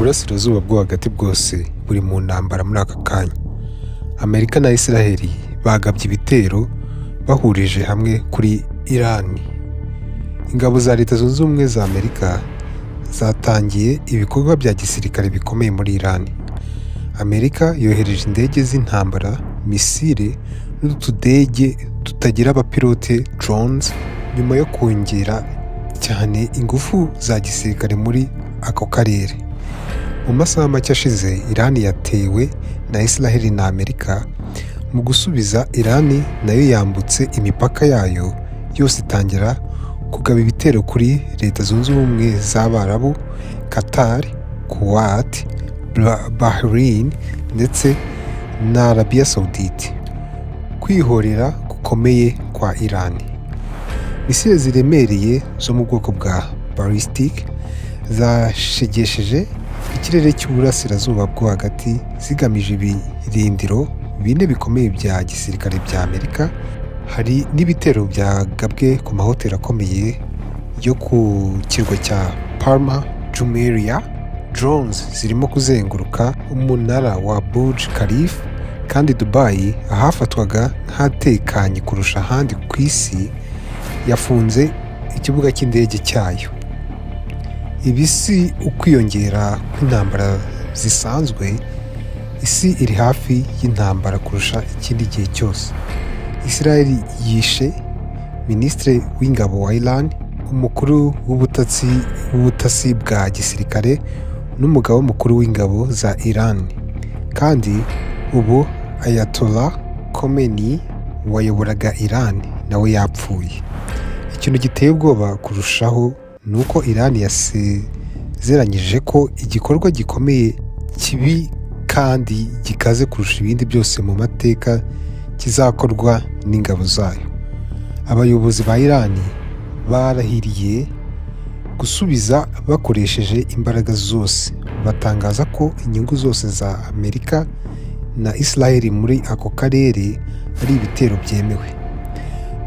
Uburasirazuba bwo hagati bwose buri mu ntambara muri aka kanya. Amerika na Israel bagabye ibitero bahurije hamwe kuri Iran. Ingabo za Leta Zunze Ubumwe za Amerika zatangiye ibikorwa bya gisirikare bikomeye muri Iran. Amerika yohereje indege z'intambara, misile n'utudege tutagira abapilote drones, nyuma yo kongera cyane ingufu za gisirikare muri ako karere. Mu masaha make ashize, Iran yatewe na Israel na Amerika. Mu gusubiza, Iran nayo yambutse imipaka yayo yose itangira kugaba ibitero kuri Leta Zunze Ubumwe z'Abarabu, Qatar, Kuwait, Bahrain ndetse na Arabia Saudite. Kwihorera gukomeye kwa Iran. Misile ziremereye zo mu bwoko bwa ballistic zashegesheje ikirere cy'uburasirazuba bwo hagati zigamije ibirindiro bine bikomeye bya gisirikare bya Amerika. Hari n'ibitero byagabwe ku mahoteli akomeye yo ku kirwa cya Palma Jumeirah. Drones zirimo kuzenguruka umunara wa Burj Khalifa, kandi Dubai, ahafatwaga nk'ahatekanye kurusha ahandi ku isi, yafunze ikibuga cy'indege cyayo. Ibi si ukwiyongera kw'intambara zisanzwe. Isi iri hafi y'intambara kurusha ikindi gihe cyose. Israel yishe Minisitiri w'Ingabo wa Iran, umukuru w'ubutasi bwa gisirikare n'umugaba mukuru w'ingabo za Iran. Kandi ubu Ayatollah Khomeini wayoboraga Iran nawe yapfuye. Ikintu giteye ubwoba kurushaho ni uko Iran yasezeranyije ko igikorwa gikomeye, kibi kandi gikaze kurusha ibindi byose mu mateka kizakorwa n'ingabo zayo. Abayobozi ba Iran barahiriye gusubiza bakoresheje imbaraga zose. Batangaza ko inyungu zose za Amerika na Israel muri ako karere ari ibitero byemewe.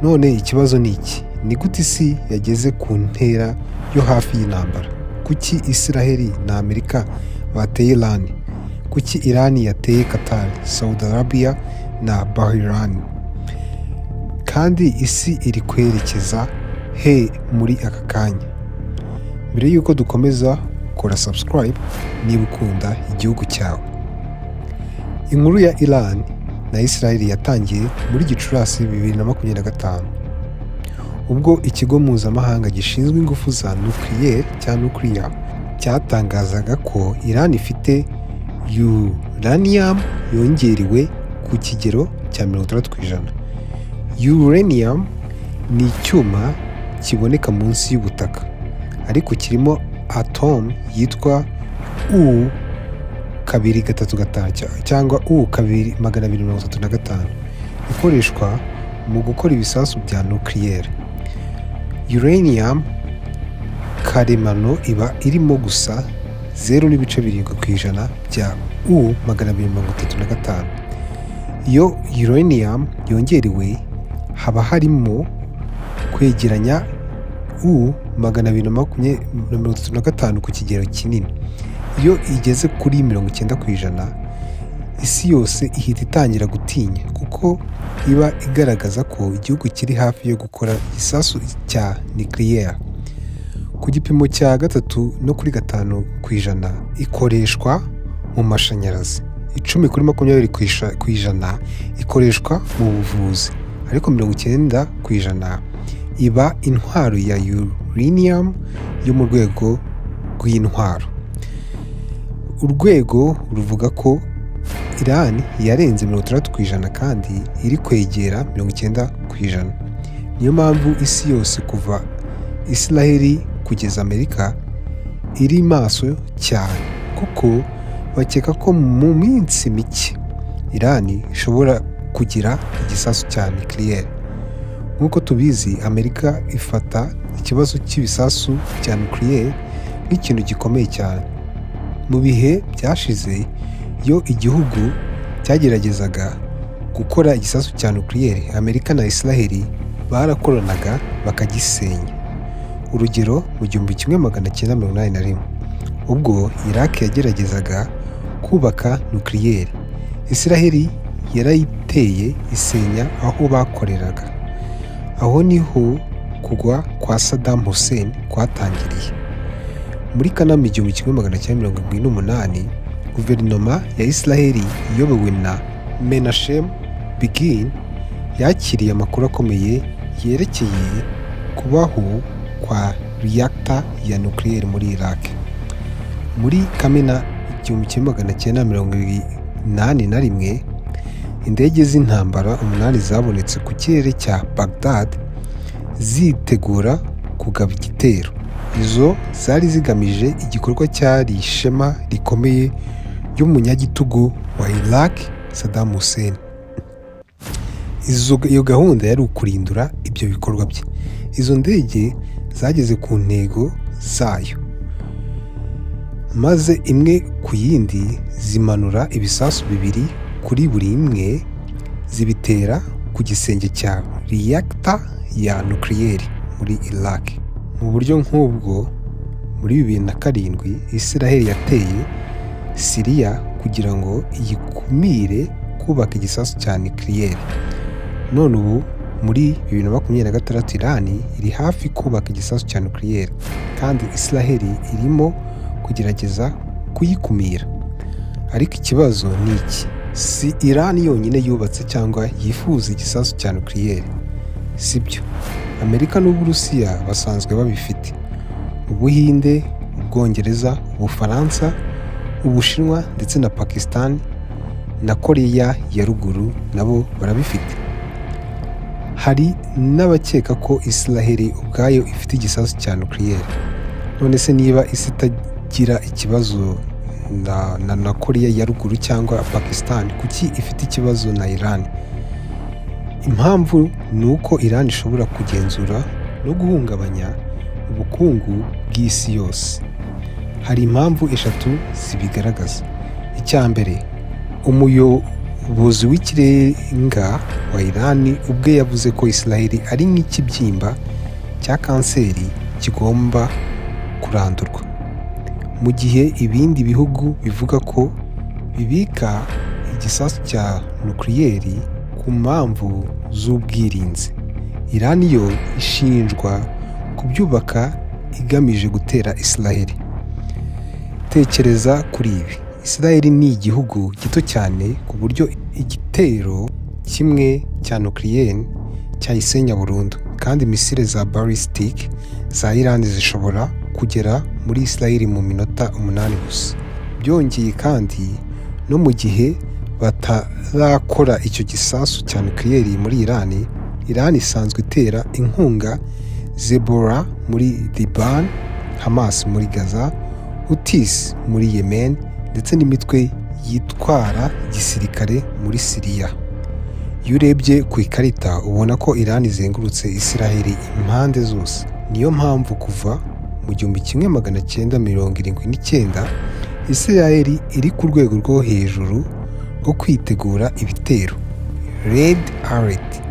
None ikibazo ni iki? Ni gute isi yageze ku ntera yo hafi y'intambara? Kuki Israel na Amerika bateye Iran? Kuki Iran yateye Qatar, Saudi Arabia na Bahrain? Kandi isi iri kwerekeza he muri aka kanya? Mbere y'uko dukomeza, kora subscribe niba ukunda igihugu cyawe. Inkuru ya Iran na Israel yatangiye muri Gicurasi 2025, ubwo ikigo mpuzamahanga gishinzwe ingufu za nuclear cyatangazaga ko Iran ifite uranium yongerewe ku kigero cya 60%. Uranium ni icyuma kiboneka munsi y'ubutaka, ariko kirimo atome yitwa U-235 cyangwa U-235 ikoreshwa mu gukora ibisasu bya nucleaire. Uranium karemano iba irimo gusa 0.7% bya U-235. Iyo uranium yongerewe, haba harimo kwegeranya U-235 ku kigero kinini. Iyo igeze kuri 90%, isi yose ihita itangira gutinya, kuko iba igaragaza ko igihugu kiri hafi yo gukora igisasu cya nucleaire. Ku gipimo cya 3 no kuri 5% ikoreshwa mu mashanyarazi, 10 kuri 20% ikoreshwa mu buvuzi, ariko 90% iba intwaro ya uranium yo mu rwego rw'intwaro. Urwego ruvuga ko Iran yarenze 60% kandi iri kwegera 90%. Niyo mpamvu isi yose kuva Israel kugeza Amerika iri maso cyane, kuko bakeka ko mu minsi mike Iran ishobora kugira igisasu cya nucleaire. Nk'uko tubizi, Amerika ifata ikibazo cy'ibisasu bya nucleaire nk'ikintu gikomeye cyane. Mu bihe byashize, iyo igihugu cyageragezaga gukora igisasu cya nucleaire, Amerika na Israel barakoranaga bakagisenya. Urugero, mu 1981 ubwo Iraq yageragezaga kubaka nukiliyeri. Israel yarayiteye isenya aho bakoreraga. Aho niho kugwa kwa Saddam Hussein kwatangiriye. Muri Kanama 1978, guverinoma ya Israel iyobowe na Menachem Begin yakiriye amakuru akomeye yerekeye kubaho kwa reactor ya nucleaire muri Iraq. Muri Kamena 1981, indege z'intambara 8 zabonetse ku kirere cya Baghdad zitegura kugaba igitero. Izo zari zigamije igikorwa cyari ishema rikomeye ry'umunyagitugu wa Iraq Saddam Hussein. Iyo gahunda yari ukurindura ibyo bikorwa bye. Izo ndege zageze ku ntego zayo, maze imwe ku yindi zimanura ibisasu 2 kuri buri imwe, zibitera ku gisenge cya reactor ya nucleaire muri Iraq. Mu buryo nk'ubwo, muri 2007 Israel yateye Syria kugira ngo iyikumire kubaka igisasu cya nucleaire. None ubu muri 2026 Iran iri hafi kubaka igisasu cya nucleaire, kandi Israel irimo kugerageza kuyikumira. Ariko ikibazo ni iki? Si Iran yonyine yubatse cyangwa yifuza igisasu cya nucleaire, sibyo. Amerika n'Uburusiya basanzwe babifite. Ubuhinde, Ubwongereza, Ubufaransa, Ubushinwa ndetse na Pakistan na Koreya ya ruguru nabo barabifite. Hari n'abakeka ko Israel ubwayo ifite igisasu cya nucleaire. None se niba isi itagira ikibazo na Koreya ya ruguru cyangwa Pakistan, kuki ifite ikibazo na Iran? Impamvu ni uko Iran ishobora kugenzura no guhungabanya ubukungu bw'isi yose. Hari impamvu 3 zibigaragaza. Icya mbere, umuyobozi w'ikirenga wa Iran ubwe yavuze ko Israel ari nk'ikibyimba cya kanseri kigomba kurandurwa, mu gihe ibindi bihugu bivuga ko bibika igisasu cya nucleaire ku mpamvu z'ubwirinzi. Iran yo ishinjwa kubyubaka igamije gutera Israel. Tekereza kuri ibi. Israel ni igihugu gito cyane ku buryo igitero kimwe cya nucleaire cyayisenya burundu, kandi misile za ballistic za Iran zishobora kugera muri Israel mu minota 8 gusa. Byongeye kandi, no mu gihe batarakora icyo gisasu cya nucleaire muri Iran, Iran isanzwe itera inkunga Hezbollah muri Liban, Hamas muri Gaza, Houthis muri Yemen ndetse n'imitwe yitwara gisirikare muri Syria. Iyo urebye ku ikarita ubona ko Iran izengurutse Israel impande zose. Niyo mpamvu kuva mu 1979 Israel iri ku rwego rwo hejuru rwo kwitegura ibitero, Red Alert.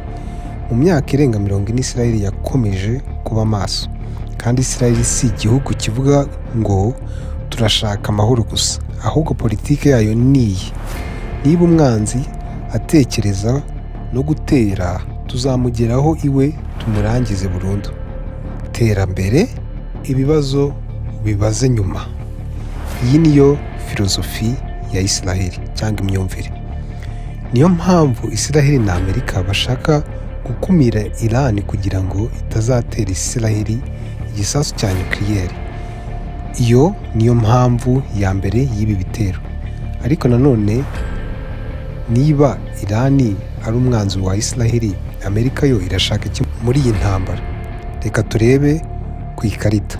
Mu myaka irenga 40 Israel yakomeje kuba maso, kandi Israel si igihugu kivuga ngo turashaka amahoro gusa, ahubwo politike yayo niyi. Niba umwanzi atekereza no gutera, tuzamugeraho iwe tumurangize burundu. Tera mbere, ibibazo bibaze nyuma. Iyi niyo filozofi ya Israel cyangwa imyumvire. Niyo mpamvu Israel na Amerika bashaka gukumira Iran kugira ngo itazatera Israel igisasu cya nucleaire. Iyo niyo mpamvu ya mbere y'ibi bitero. Ariko nanone, niba Iran ari umwanzi wa Israel, Amerika yo irashaka iki muri iyi ntambara? Reka turebe ku ikarita.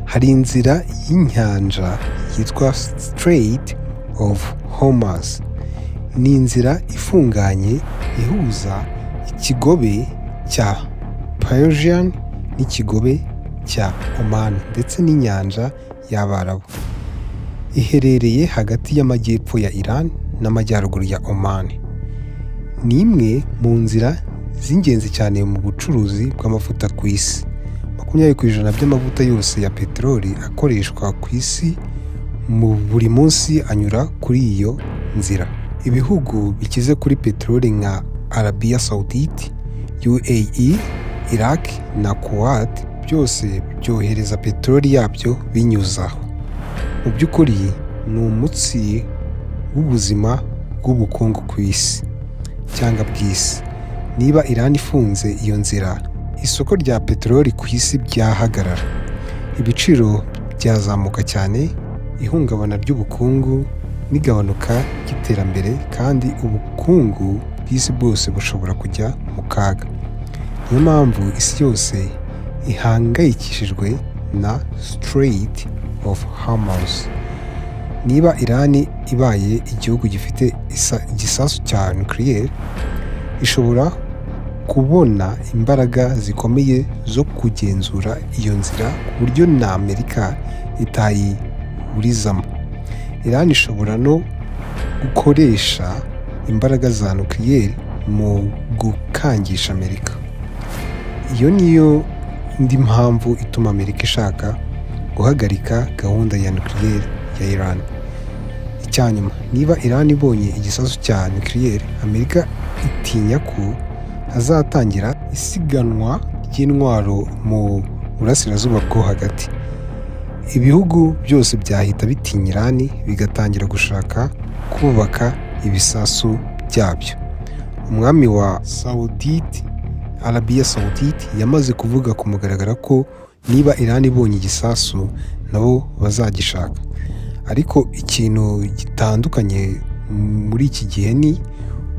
Hari inzira y'inyanja yitwa Strait of Hormuz. Ni inzira ifunganye ihuza ikigobe cya Persian n'ikigobe cya Oman ndetse n'inyanja y'Abarabu. Iherereye hagati y'amajyepfo ya Iran n'amajyaruguru ya Oman. Ni imwe mu nzira z'ingenzi cyane mu bucuruzi bw'amavuta ku isi. 20% by'amavuta yose ya peteroli akoreshwa ku isi mu buri munsi anyura kuri iyo nzira. Ibihugu bikize kuri peteroli nka Arabia Saudite, UAE, Iraq na Kuwait byose byohereza peteroli yabyo binyuzaho. Mu by'ukuri ni umutsi w'ubuzima bw'ubukungu ku isi cyangwa bw'isi. Niba Iran ifunze iyo nzira, isoko rya peteroli ku isi byahagarara, ibiciro byazamuka cyane, ihungabana ry'ubukungu n'igabanuka ry'iterambere, kandi ubukungu bw'isi bwose bushobora kujya mu kaga. Niyo mpamvu isi yose ihangayikishijwe na Strait of Hormuz. Niba Iran ibaye igihugu gifite igisasu cya nucleaire, ishobora kubona imbaraga zikomeye zo kugenzura iyo nzira ku buryo na Amerika itayiburizamo. Iran ishobora no gukoresha imbaraga za nucleaire mu gukangisha Amerika. Iyo niyo indi mpamvu ituma Amerika ishaka guhagarika gahunda ya nucleaire ya Iran. Icyanyuma, niba Iran ibonye igisasu cya nucleaire, Amerika itinya ko hazatangira isiganwa ry'intwaro mu burasirazuba bwo hagati. Ibihugu byose byahita bitinya Iran bigatangira gushaka kubaka ibisasu byabyo. Umwami wa Arabia Saudite yamaze kuvuga ku mugaragaro ko niba Iran ibonye igisasu nabo bazagishaka. Ariko ikintu gitandukanye muri iki gihe ni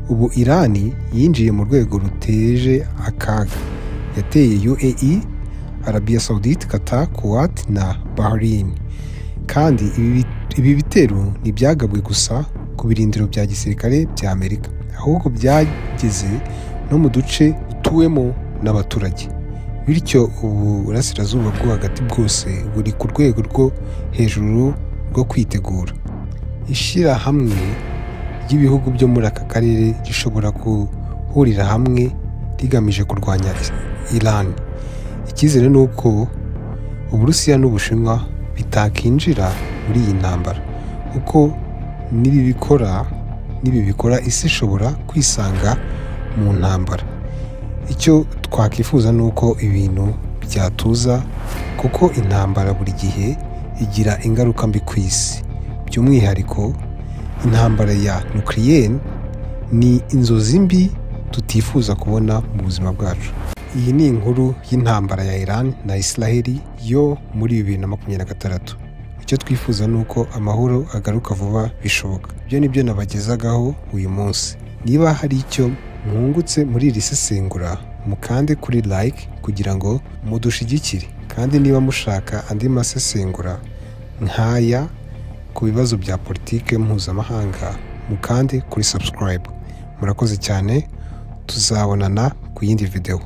ubu Iran yinjiye mu rwego ruteje akaga. Yateye UAE, Arabia Saudite, Qatar, Kuwait na Bahrain. Kandi ibi bitero ntibyagabwe gusa ku birindiro bya gisirikare bya Amerika, ahubwo byageze no mu duce dutuwemo n'abaturage. Bityo ubu burasirazuba bwo hagati bwose buri ku rwego rwo hejuru rwo kwitegura. Ishyirahamwe ry'ibihugu byo muri aka karere rishobora guhurira hamwe rigamije kurwanya Iran. Icyizere ni uko Uburusiya n'Ubushinwa bitakinjira muri iyi ntambara, kuko nibibikora isi ishobora kwisanga mu ntambara. Icyo twakifuza ni uko ibintu byatuza, kuko intambara buri gihe igira ingaruka mbi ku isi. By'umwihariko intambara ya nucleaire ni inzozi mbi tutifuza kubona mu buzima bwacu. Iyi ni inkuru y'intambara ya Iran na Israel yo muri 2026. Icyo twifuza ni uko amahoro agaruka vuba bishoboka. Ibyo nibyo nabagezagaho uyu munsi. Niba hari icyo mwungutse muri iri sesengura, mukande kuri like kugira ngo mudushigikire. Kandi niba mushaka andi masesengura nk'aya ku bibazo bya politike mpuzamahanga, mukande kuri subscribe. Murakoze cyane, tuzabonana ku yindi video.